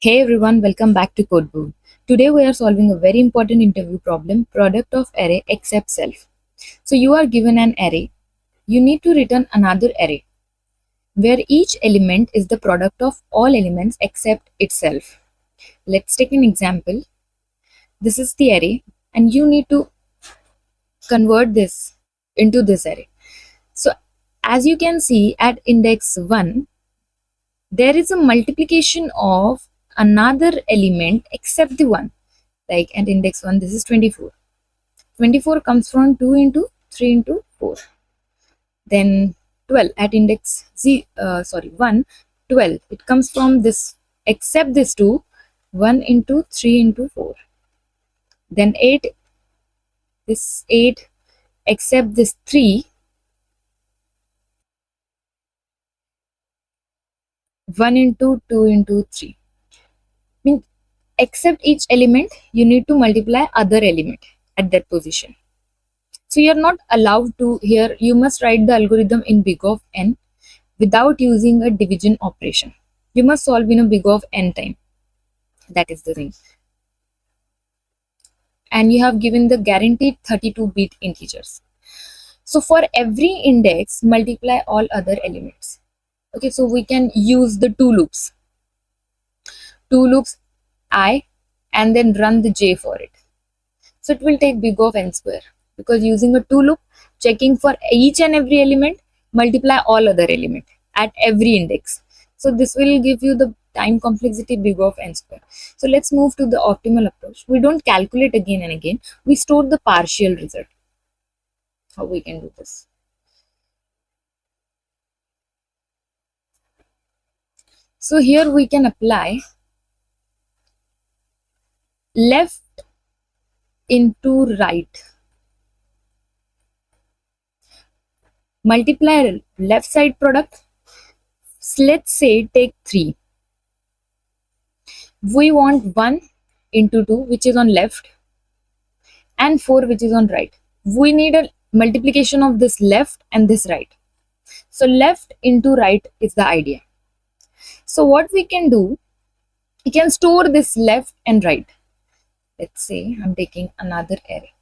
Hey everyone, welcome back to CodeBook. Today we are solving a very important interview problem, product of array except self. So you are given an array. You need to return another array where each element is the product of all elements except itself. Let's take an example. This is the array and you need to convert this into this array. So as you can see at index 1, there is a multiplication of another element except the one. Like at index 1, this is 24. 24 comes from 2 into 3 into 4. Then 12 at index 1, 12. It comes from this except this 2, 1 into 3 into 4. Then 8, this 8 except this 3, 1 into 2 into 3. Means except each element, you need to multiply other element at that position. So you're not allowed to here, you must write the algorithm in big of n without using a division operation. You must solve in a big of n time. That is the thing. And you have given the guaranteed 32-bit integers. So for every index, multiply all other elements. Okay, so we can use the two loops. Two loops I and then run the j for it. So it will take big of n square because using a two loop, checking for each and every element, multiply all other element at every index. So this will give you the time complexity big of n square. So let's move to the optimal approach. We don't calculate again and again. We store the partial result. How we can do this? So here we can apply left into right. Multiply left side product. Let's say take 3. We want 1 into 2 which is on left and 4 which is on right. We need a multiplication of this left and this right. So left into right is the idea. So what we can do, we can store this left and right. Let's say I'm taking another array.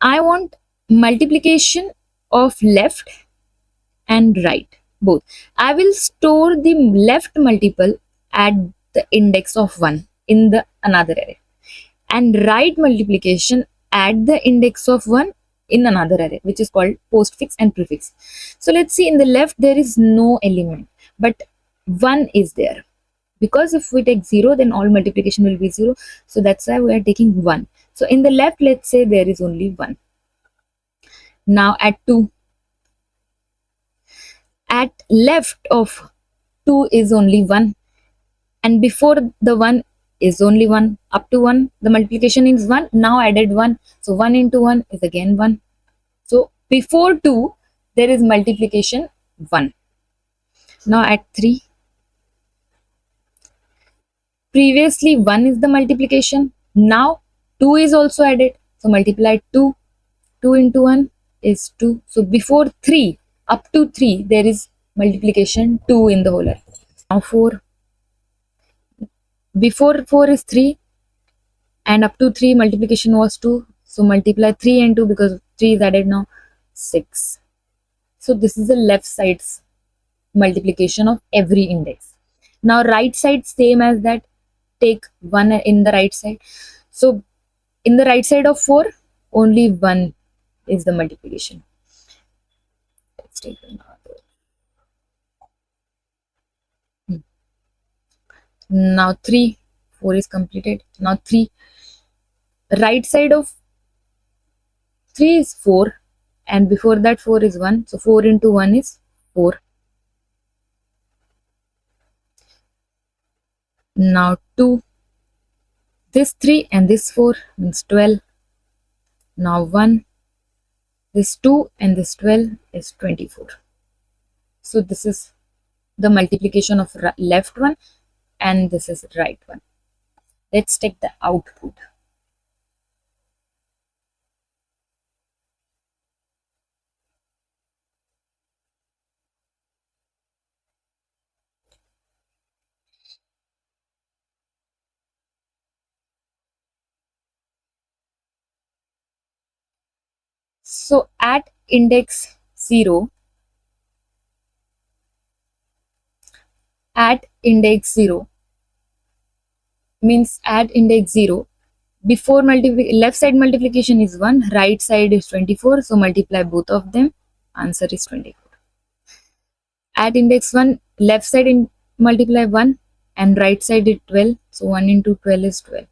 I want multiplication of left and right both. I will store the left multiple at the index of 1 in the another array and right multiplication at the index of 1 in another array, which is called postfix and prefix. So let's see, in the left there is no element but 1 is there, because if we take 0 then all multiplication will be 0. So that's why we are taking 1. So in the left, let's say there is only 1. Now at 2, at left of 2 is only 1 and before the 1 is only 1. Up to 1 the multiplication is 1. Now added 1, so 1 into 1 is again 1. So before 2 there is multiplication 1. Now at 3, previously 1 is the multiplication, now 2 is also added, so multiply 2. 2 into 1 is 2. So before 3 up to 3 there is multiplication 2 in the whole array. Now 4, before 4 is 3 and up to 3 multiplication was 2, so multiply 3 and 2 because 3 is added now, 6. So this is the left side's multiplication of every index. Now right side same as that, take 1 in the right side. So in the right side of 4 only 1 is the multiplication. Let's take another. Now 3, 4 is completed. Now 3, right side of 3 is 4 and before that 4 is 1, so 4 into 1 is 4. Now 2, this 3 and this 4 means 12. Now 1, this 2 and this 12 is 24. So this is the multiplication of left one and this is right one. Let's take the output. So at index 0, at index 0 means at index 0, before left side multiplication is 1, right side is 24, so multiply both of them, answer is 24. At index 1, left side multiply 1 and right side is 12, so 1 into 12 is 12.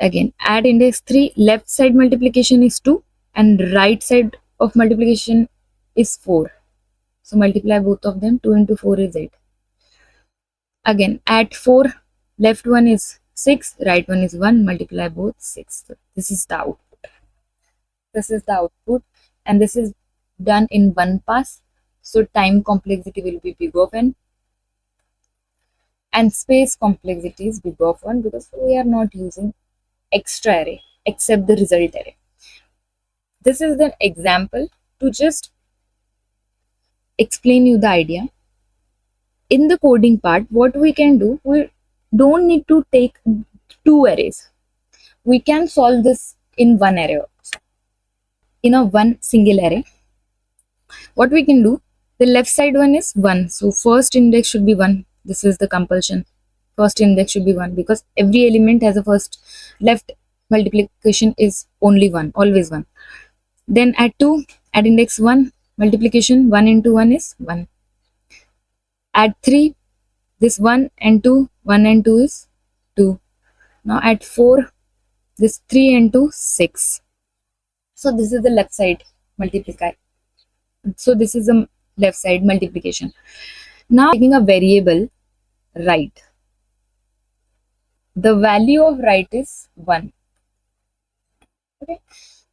Again, at index 3, left side multiplication is 2 and right side of multiplication is 4. So multiply both of them, 2 into 4 is 8. Again, at 4, left one is 6, right one is 1, multiply both 6. So this is the output. This is the output, and this is done in one pass. So time complexity will be big of n, and space complexity is big of 1 because we are not using extra array except the result array. This is the example to just explain you the idea. In the coding part, what we can do, we don't need to take two arrays. We can solve this in one array, in a one single array. What we can do, the left side one is 1, so first index should be 1. This is the compulsion. First index should be 1 because every element has a first. Left multiplication is only 1, always 1. Then at 2, at index 1, multiplication 1 into 1 is 1. At 3, this 1 and 2, 1 and 2 is 2. Now at 4, this 3 and 2, 6. So this is the left side multiply. So this is a left side multiplication. Now taking a variable right. The value of right is 1. Okay.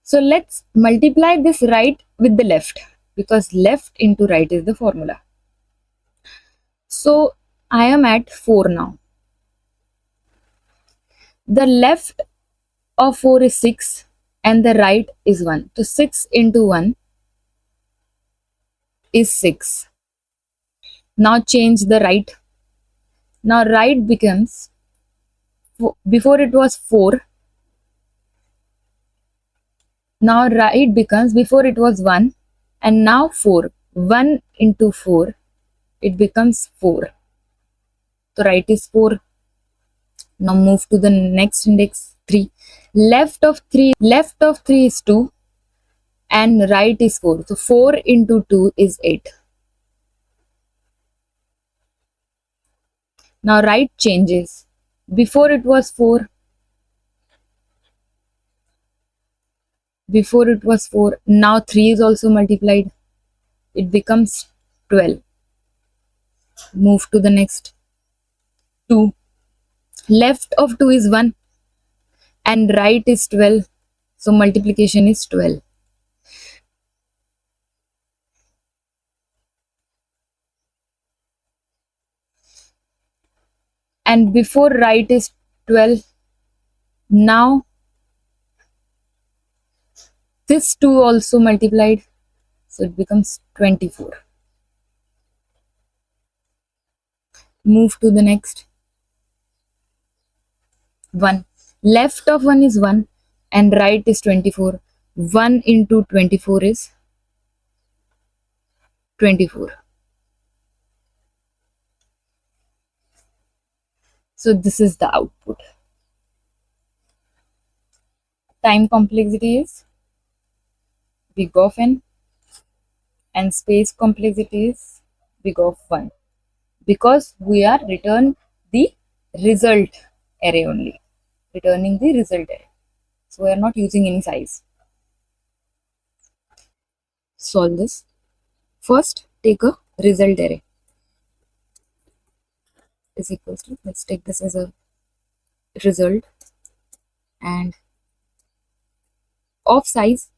So let's multiply this right with the left because left into right is the formula. So I am at 4 now. The left of 4 is 6 and the right is 1. So 6 into 1 is 6. Now change the right. Now right becomes, before it was 4. Now right becomes, before it was 1 and now 4. 1 into 4, it becomes 4. So right is 4. Now move to the next index 3. Left of 3 is 2 and right is 4. So 4 into 2 is 8. Now right changes. Before it was 4. Before it was 4. Now 3 is also multiplied. It becomes 12. Move to the next 2. Left of 2 is 1 and right is 12. So multiplication is 12. And before right is 12. Now this 2 also multiplied. So it becomes 24. Move to the next 1. Left of 1 is 1 and right is 24. 1 into 24 is 24. So this is the output. Time complexity is big of n and space complexity is big of 1 because we are return the result array only. Returning the result array. So we are not using any size. Solve this. First, take a result array is equals to, let's take this as a result, and of size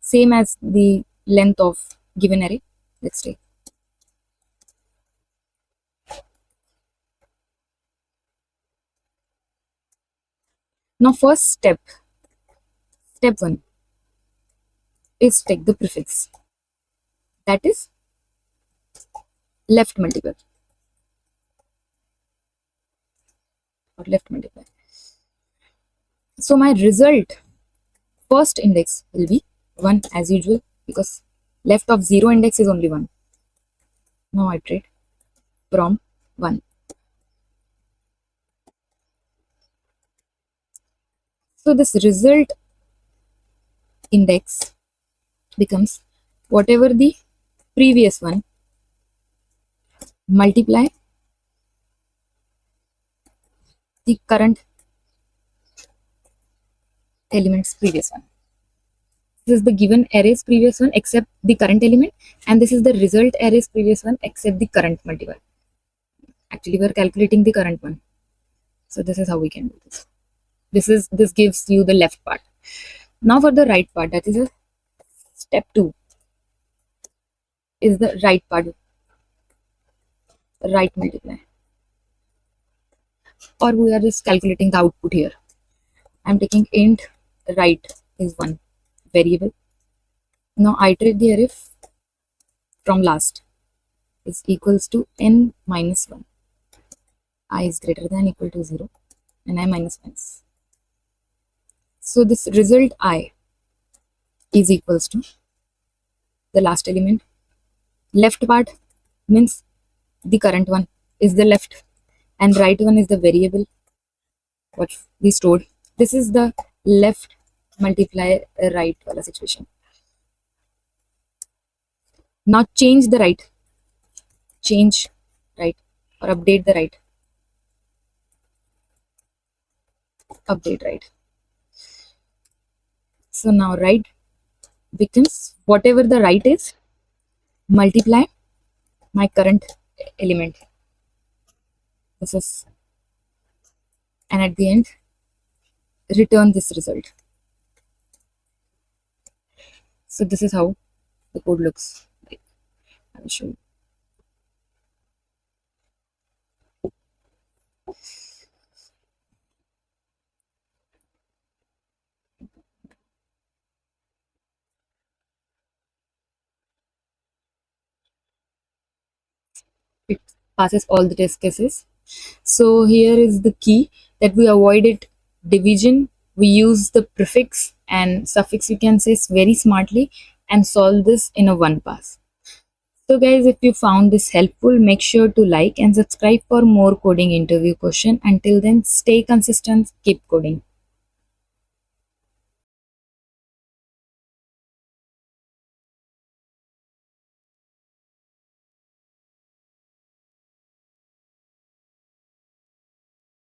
same as the length of given array. Let's take Now first step 1 is take the prefix, that is left multiple or left multiply. So my result first index will be 1 as usual, because left of 0 index is only 1. Now iterate from 1. So this result index becomes whatever the previous one multiply the current element's previous one. This is the given array's previous one except the current element, and this is the result array's previous one except the current multiple. Actually, we are calculating the current one. So this is how we can do this. This gives you the left part. Now for the right part, that is a step 2 is the right part, right multiply. Or we are just calculating the output here. I'm taking int right is 1 variable. Now iterate the array from last is equals to n minus 1. I is greater than equal to 0 and I minus minus. So this result I is equals to the last element. Left part means the current one is the left and right one is the variable what we stored. This is the left multiply right wala situation. Now change the right or update the right. Update right. So now right becomes whatever the right is multiply my current element. This is, and at the end return this result. So this is how the code looks like. I will show you. It passes all the test cases. So here is the key that we avoided division. We use the prefix and suffix, you can say, very smartly and solve this in a one pass. So guys, if you found this helpful, make sure to like and subscribe for more coding interview question. Until then, stay consistent, keep coding.